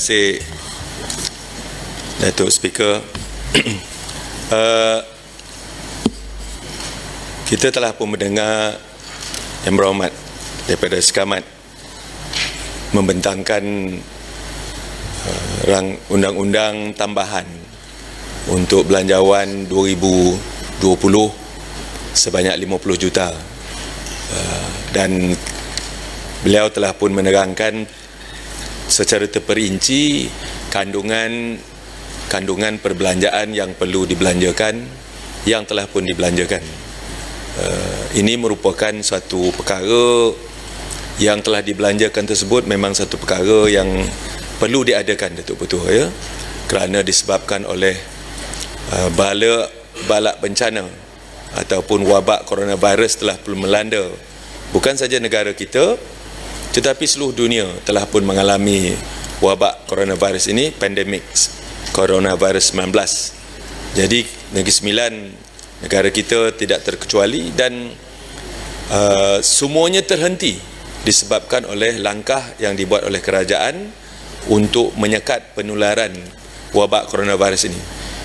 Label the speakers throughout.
Speaker 1: kasih Datuk Speaker. Kita telah pun mendengar Yang Berhormat daripada Sekamat membentangkan undang-undang tambahan untuk belanjawan 2020 sebanyak 50 juta, dan beliau telah pun menerangkan secara terperinci kandungan perbelanjaan yang perlu dibelanjakan, yang telah pun dibelanjakan. Ini merupakan suatu perkara yang telah dibelanjakan tersebut, memang satu perkara yang perlu diadakan, Datuk Petua, ya, kerana disebabkan oleh balak bencana ataupun wabak coronavirus telah pun melanda bukan saja negara kita tetapi seluruh dunia telah pun mengalami wabak coronavirus ini, pandemik coronavirus 19. Jadi Negeri Sembilan, negara kita tidak terkecuali, dan semuanya terhenti disebabkan oleh langkah yang dibuat oleh kerajaan untuk menyekat penularan wabak coronavirus ini.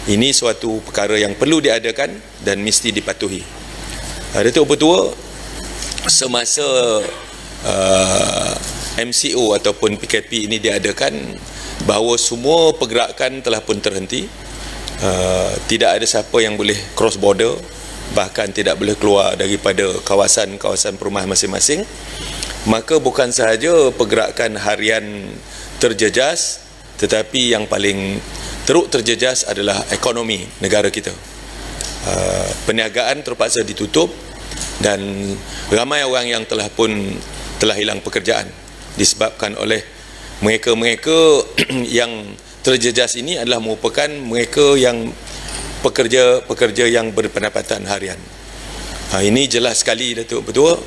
Speaker 1: Ini suatu perkara yang perlu diadakan dan mesti dipatuhi. Datuk Petua, semasa MCO ataupun PKP ini diadakan, bahawa semua pergerakan telah pun terhenti. Tidak ada siapa yang boleh cross border, bahkan tidak boleh keluar daripada kawasan-kawasan perumahan masing-masing. Maka bukan sahaja pergerakan harian terjejas, tetapi yang paling teruk terjejas adalah ekonomi negara kita. Perniagaan terpaksa ditutup dan ramai orang yang telah hilang pekerjaan disebabkan oleh mereka-mereka yang terjejas ini adalah merupakan mereka yang pekerja yang berpendapatan harian. Ini jelas sekali, Datuk Petua,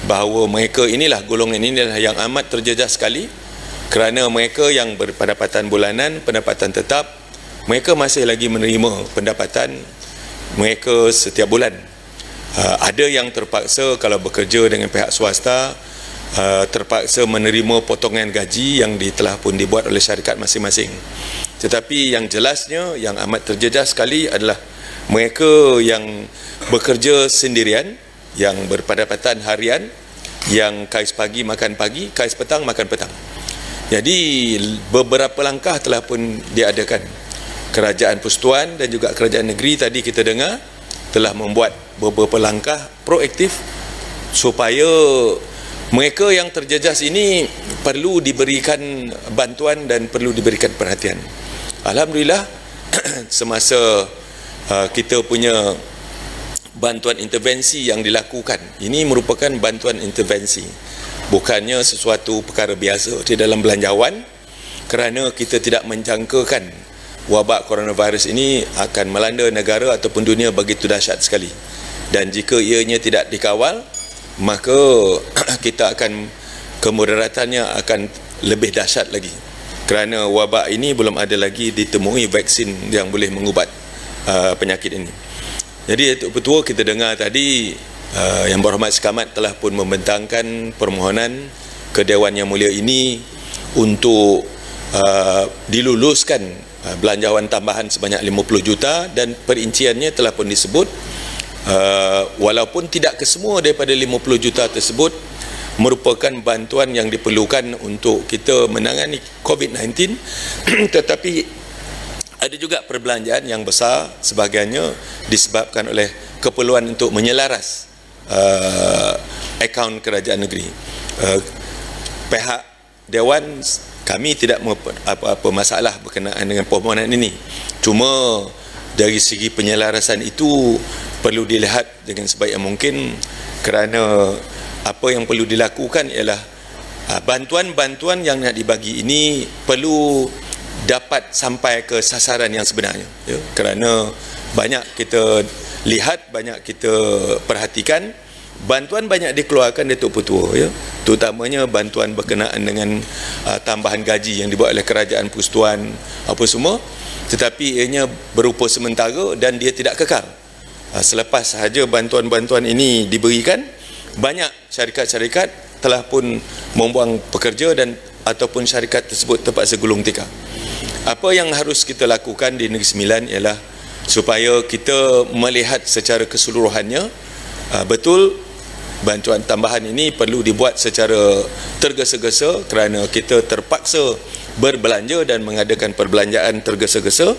Speaker 1: bahawa mereka inilah, golongan inilah yang amat terjejas sekali, kerana mereka yang berpendapatan bulanan, pendapatan tetap, mereka masih lagi menerima pendapatan mereka setiap bulan. Ada yang terpaksa kalau bekerja dengan pihak swasta, terpaksa menerima potongan gaji yang telah pun dibuat oleh syarikat masing-masing. Tetapi yang jelasnya yang amat terjejas sekali adalah mereka yang bekerja sendirian, yang berpendapatan harian, yang kais pagi makan pagi, kais petang makan petang. Jadi beberapa langkah telah pun diadakan. Kerajaan Persekutuan dan juga kerajaan negeri tadi kita dengar telah membuat beberapa langkah proaktif supaya mereka yang terjejas ini perlu diberikan bantuan dan perlu diberikan perhatian. Alhamdulillah, semasa kita punya bantuan intervensi yang dilakukan, ini merupakan bantuan intervensi, bukannya sesuatu perkara biasa di dalam belanjawan, kerana kita tidak menjangkakan wabak coronavirus ini akan melanda negara ataupun dunia begitu dahsyat sekali. Dan jika ianya tidak dikawal, maka kita akan, kemudaratannya akan lebih dahsyat lagi, kerana wabak ini belum ada lagi ditemui vaksin yang boleh mengubat penyakit ini. Jadi Datuk Petua, kita dengar tadi Yang Berhormat Sekamat telah pun membentangkan permohonan ke Dewan Yang Mulia ini untuk diluluskan belanjawan tambahan sebanyak 50 juta, dan perinciannya telah pun disebut. Walaupun tidak kesemua daripada 50 juta tersebut merupakan bantuan yang diperlukan untuk kita menangani COVID-19 tetapi ada juga perbelanjaan yang besar, sebahagiannya disebabkan oleh keperluan untuk menyelaras akaun kerajaan negeri. Pihak Dewan, kami tidak apa-apa masalah berkenaan dengan permohonan ini. Cuma dari segi penyelarasan itu perlu dilihat dengan sebaik yang mungkin, kerana apa yang perlu dilakukan ialah bantuan-bantuan yang nak dibagi ini perlu dapat sampai ke sasaran yang sebenarnya, ya? Kerana banyak kita lihat, banyak kita perhatikan, bantuan banyak dikeluarkan Datuk Petua, ya, terutamanya bantuan berkenaan dengan tambahan gaji yang dibuat oleh kerajaan persekutuan apa semua, tetapi ianya berupa sementara dan dia tidak kekal. Selepas sahaja bantuan-bantuan ini diberikan, banyak syarikat-syarikat telah pun membuang pekerja dan ataupun syarikat tersebut terpaksa gulung tikar. Apa yang harus kita lakukan di Negeri Sembilan ialah supaya kita melihat secara keseluruhannya, betul bantuan tambahan ini perlu dibuat secara tergesa-gesa kerana kita terpaksa berbelanja dan mengadakan perbelanjaan tergesa-gesa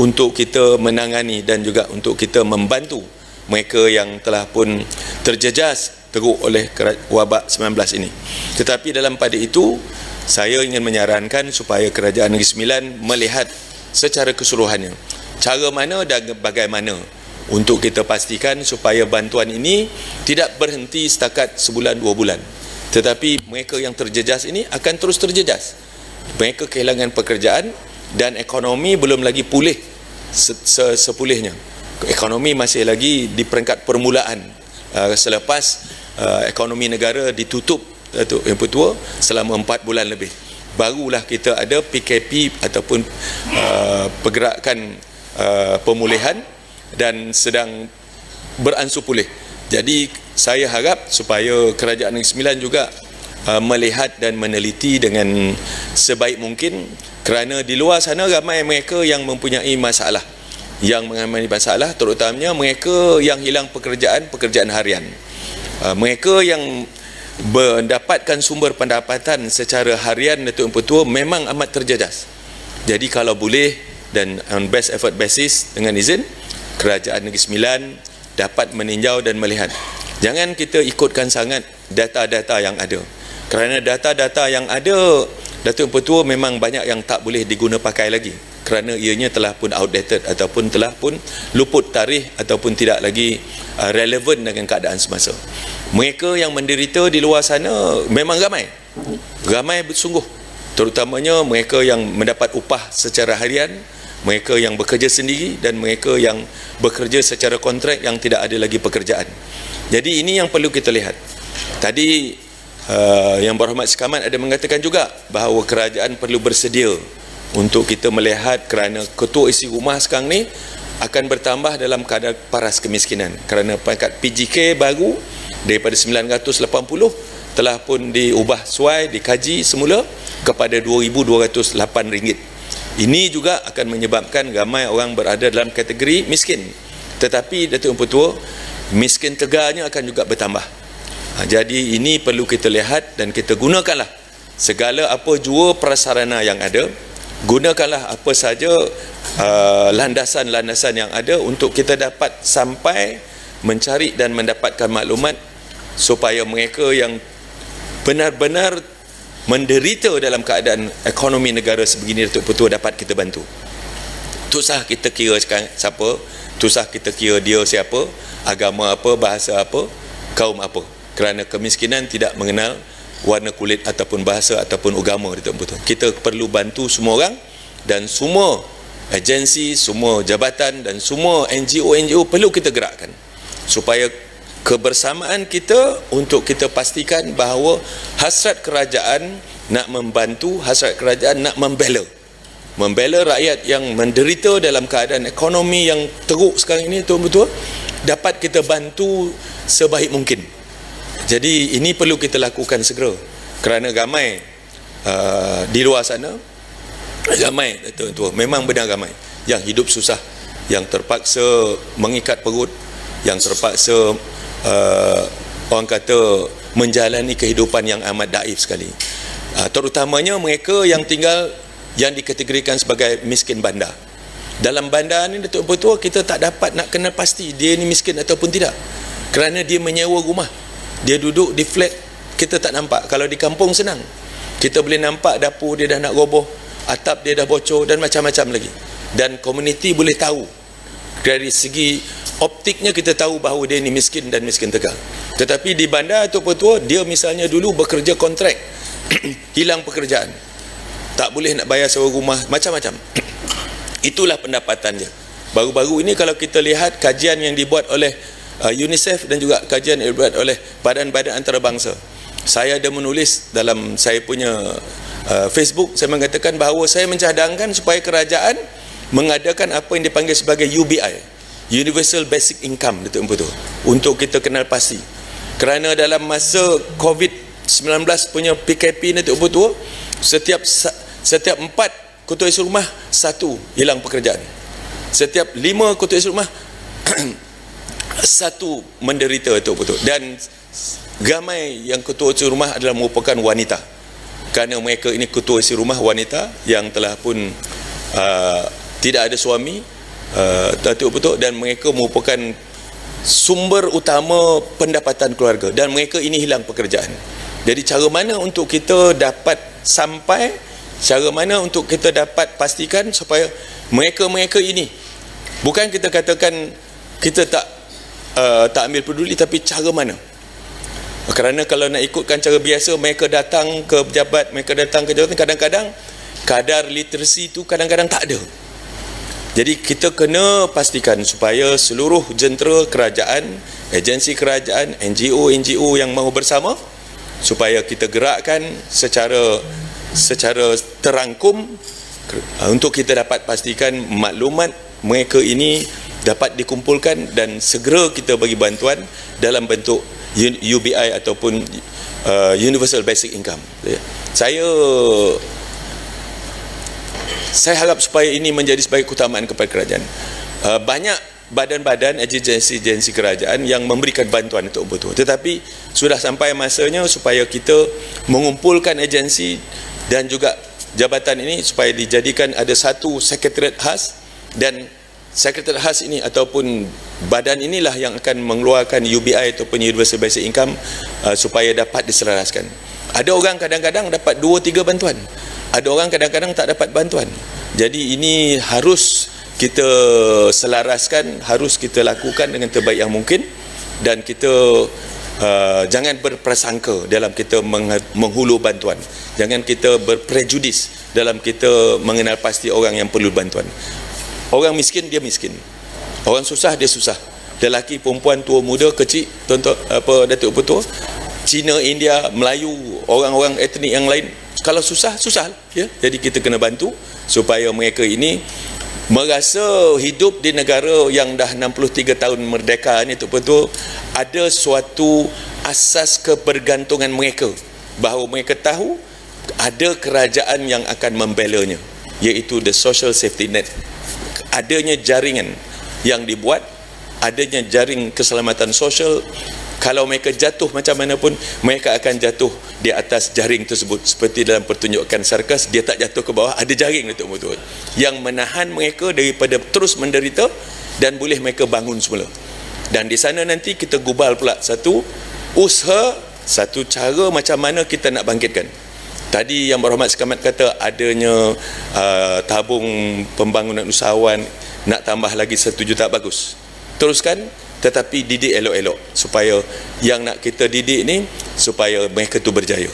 Speaker 1: untuk kita menangani dan juga untuk kita membantu mereka yang telah pun terjejas teruk oleh wabak 19 ini. Tetapi dalam pada itu, saya ingin menyarankan supaya Kerajaan Negeri Sembilan melihat secara keseluruhannya cara mana dan bagaimana untuk kita pastikan supaya bantuan ini tidak berhenti setakat sebulan 2 bulan, tetapi mereka yang terjejas ini akan terus terjejas. Mereka kehilangan pekerjaan dan ekonomi belum lagi pulih sepulihnya. Ekonomi masih lagi di peringkat permulaan selepas ekonomi negara ditutup Yang Pertua selama 4 bulan lebih. Barulah kita ada PKP ataupun pergerakan pemulihan dan sedang beransur pulih. Jadi saya harap supaya Kerajaan Negeri Sembilan juga melihat dan meneliti dengan sebaik mungkin, kerana di luar sana ramai mereka yang mempunyai masalah, yang mengalami masalah, terutamanya mereka yang hilang pekerjaan harian. Mereka yang mendapatkan sumber pendapatan secara harian Datuk Yang Pertua memang amat terjejas. Jadi kalau boleh dan on best effort basis, dengan izin Kerajaan Negeri Sembilan dapat meninjau dan melihat. Jangan kita ikutkan sangat data-data yang ada, kerana data-data yang ada Datuk Yang Pertua memang banyak yang tak boleh diguna pakai lagi, kerana ianya telah pun outdated ataupun telah pun luput tarikh ataupun tidak lagi relevan dengan keadaan semasa. Mereka yang menderita di luar sana memang ramai bersungguh, terutamanya mereka yang mendapat upah secara harian, mereka yang bekerja sendiri dan mereka yang bekerja secara kontrak yang tidak ada lagi pekerjaan. Jadi ini yang perlu kita lihat. Tadi Yang Berhormat Sekamat ada mengatakan juga bahawa kerajaan perlu bersedia untuk kita melihat, kerana ketua isi rumah sekarang ni akan bertambah dalam kadar paras kemiskinan, kerana pangkat PGK baru daripada 980 telah pun diubah suai, dikaji semula kepada RM2,208. Ini juga akan menyebabkan ramai orang berada dalam kategori miskin. Tetapi Datuk Yang Pertua, miskin tegarnya akan juga bertambah. Jadi ini perlu kita lihat dan kita gunakanlah segala apa jua prasarana yang ada, gunakanlah apa saja landasan-landasan yang ada untuk kita dapat sampai mencari dan mendapatkan maklumat supaya mereka yang benar-benar menderita dalam keadaan ekonomi negara sebegini Datuk Pertua dapat kita bantu. Tak usah kita kira siapa, tak usah kita kira dia siapa, agama apa, bahasa apa, kaum apa, kerana kemiskinan tidak mengenal warna kulit ataupun bahasa ataupun agama Datuk Pertua. Kita perlu bantu semua orang, dan semua agensi, semua jabatan dan semua NGO perlu kita gerakkan supaya kebersamaan kita untuk kita pastikan bahawa hasrat kerajaan nak membantu, hasrat kerajaan nak membela rakyat yang menderita dalam keadaan ekonomi yang teruk sekarang ini, betul-betul dapat kita bantu sebaik mungkin. Jadi ini perlu kita lakukan segera, kerana ramai di luar sana, ramai betul-betul, memang benar ramai yang hidup susah, yang terpaksa mengikat perut, yang terpaksa orang kata menjalani kehidupan yang amat daif sekali. Terutamanya mereka yang tinggal yang dikategorikan sebagai miskin bandar. Dalam bandar ni Datuk Pertua, kita tak dapat nak kenal pasti dia ni miskin ataupun tidak, kerana dia menyewa rumah, dia duduk di flat, kita tak nampak. Kalau di kampung senang, kita boleh nampak dapur dia dah nak roboh, atap dia dah bocor dan macam-macam lagi, dan komuniti boleh tahu. Dari segi optiknya kita tahu bahawa dia ni miskin dan miskin tegar. Tetapi di bandar Datuk Pertua, dia misalnya dulu bekerja kontrak hilang pekerjaan, tak boleh nak bayar sewa rumah, macam-macam. Itulah pendapatannya. Baru-baru ini kalau kita lihat kajian yang dibuat oleh UNICEF dan juga kajian yang dibuat oleh badan-badan antarabangsa, saya ada menulis dalam saya punya Facebook, saya mengatakan bahawa saya mencadangkan supaya kerajaan mengadakan apa yang dipanggil sebagai UBI, Universal Basic Income, Datuk Pertua, untuk kita kenal pasti. Kerana dalam masa COVID-19 punya PKP, Datuk Pertua, setiap 4 ketua isi rumah 1 hilang pekerjaan. Setiap 5 ketua isi rumah 1 menderita itu betul. Dan ramai yang ketua isi rumah adalah merupakan wanita. Kerana mereka ini ketua isi rumah wanita yang telah pun tidak ada suami, betul, dan mereka merupakan sumber utama pendapatan keluarga, dan mereka ini hilang pekerjaan. Jadi cara mana untuk kita dapat cara mana untuk kita dapat pastikan supaya mereka ini, bukan kita katakan kita tak ambil peduli, tapi cara mana? Kerana kalau nak ikutkan cara biasa, mereka datang ke pejabat, kadang-kadang kadar literasi itu kadang-kadang tak ada. Jadi kita kena pastikan supaya seluruh jentera kerajaan, agensi kerajaan, NGO yang mahu bersama, supaya kita gerakkan secara terangkum untuk kita dapat pastikan maklumat mereka ini dapat dikumpulkan dan segera kita bagi bantuan dalam bentuk UBI ataupun Universal Basic Income. Saya harap supaya ini menjadi sebagai keutamaan kepada kerajaan. Banyak badan-badan, agensi kerajaan yang memberikan bantuan untuk betul. Tetapi sudah sampai masanya supaya kita mengumpulkan agensi dan juga jabatan ini supaya dijadikan ada satu sekretariat khas, dan sekretariat khas ini ataupun badan inilah yang akan mengeluarkan UBI ataupun Universal Basic Income supaya dapat diselaraskan. Ada orang kadang-kadang dapat 2-3 bantuan. Ada orang kadang-kadang tak dapat bantuan. Jadi ini harus kita selaraskan, harus kita lakukan dengan terbaik yang mungkin, dan kita jangan berprasangka dalam kita menghulu bantuan. Jangan kita berprejudis dalam kita mengenal pasti orang yang perlu bantuan. Orang miskin dia miskin. Orang susah dia susah. Lelaki, perempuan, tua, muda, kecil, tuan-tuan, Datuk Petua, Cina, India, Melayu, orang-orang etnik yang lain, kalau susah, susah, ya. Jadi kita kena bantu supaya mereka ini merasa hidup di negara yang dah 63 tahun merdeka ni, betul, ada suatu asas kebergantungan mereka, bahawa mereka tahu ada kerajaan yang akan membelanya, iaitu the social safety net. Adanya jaringan yang dibuat, adanya jaring keselamatan sosial. Kalau mereka jatuh macam mana pun, mereka akan jatuh di atas jaring tersebut. Seperti dalam pertunjukan sarkas, dia tak jatuh ke bawah, ada jaring betul-betul yang menahan mereka daripada terus menderita, dan boleh mereka bangun semula. Dan di sana nanti kita gubal pula satu usaha, satu cara macam mana kita nak bangkitkan. Tadi Yang Berhormat Sekamat kata adanya tabung pembangunan usahawan, nak tambah lagi 1 juta, bagus. Teruskan, tetapi didik elok-elok supaya yang nak kita didik ni supaya mereka tu berjaya.